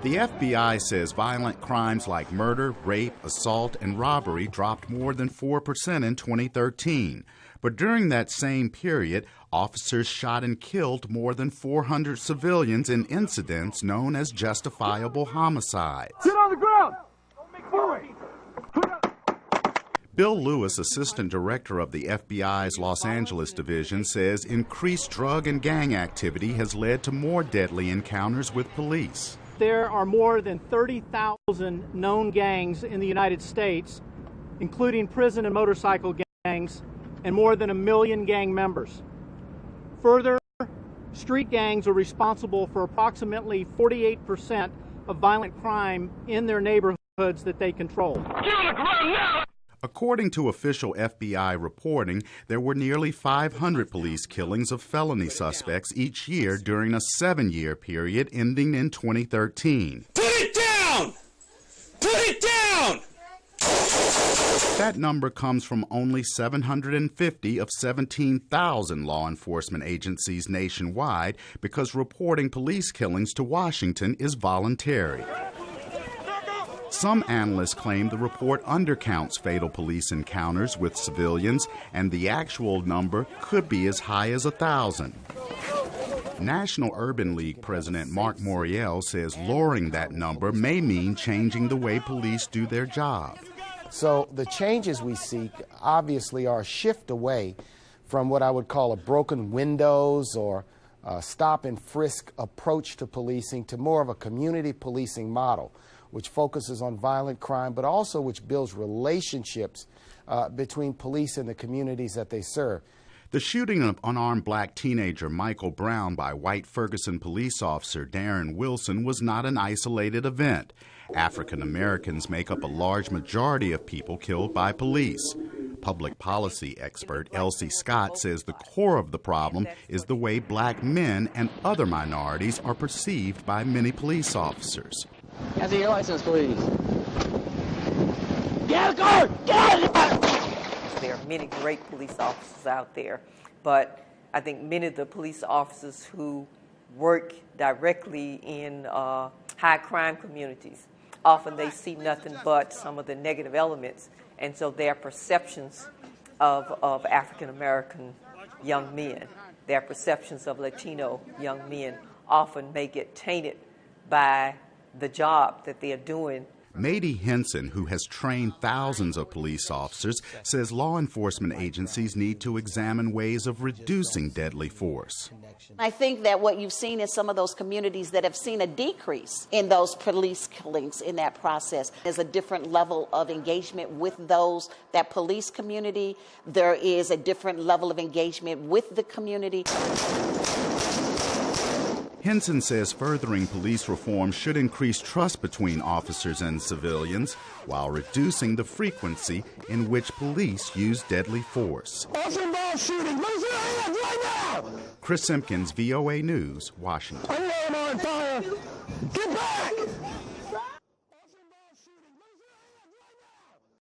The FBI says violent crimes like murder, rape, assault, and robbery dropped more than 4% in 2013. But during that same period, officers shot and killed more than 400 civilians in incidents known as justifiable homicides. Sit on the ground! Don't make noise! Bill Lewis, assistant director of the FBI's Los Angeles division, says increased drug and gang activity has led to more deadly encounters with police. There are more than 30,000 known gangs in the United States, including prison and motorcycle gangs, and more than 1 million gang members. Further, street gangs are responsible for approximately 48% of violent crime in their neighborhoods that they control. Get on the ground now! According to official FBI reporting, there were nearly 500 police killings of felony suspects each year during a 7-year period ending in 2013. Put it down! Put it down! That number comes from only 750 of 17,000 law enforcement agencies nationwide because reporting police killings to Washington is voluntary. Some analysts claim the report undercounts fatal police encounters with civilians, and the actual number could be as high as 1,000. National Urban League President Mark Morial says lowering that number may mean changing the way police do their job. So the changes we seek obviously are a shift away from what I would call a broken windows or stop and frisk approach to policing to more of a community policing model, which focuses on violent crime, but also which builds relationships between police and the communities that they serve. The shooting of unarmed black teenager Michael Brown by white Ferguson police officer Darren Wilson was not an isolated event. African Americans make up a large majority of people killed by police. Public policy expert Elsie Scott says the core of the problem is the way black men and other minorities are perceived by many police officers. Answer your license, please. Get out of the car! Get out of the car! There are many great police officers out there, but I think many of the police officers who work directly in high crime communities, often they see nothing but some of the negative elements, and so their perceptions of African American young men, their perceptions of Latino young men often may get tainted by the job that they are doing. Mady Henson, who has trained thousands of police officers, says law enforcement agencies need to examine ways of reducing deadly force. I think that what you've seen is some of those communities that have seen a decrease in those police killings in that process. There's a different level of engagement with that police community. There is a different level of engagement with the community. Henson says furthering police reform should increase trust between officers and civilians while reducing the frequency in which police use deadly force. Shooting. Raise your hands right now! Chris Simkins, VOA News, Washington. Alarm on fire! Get back!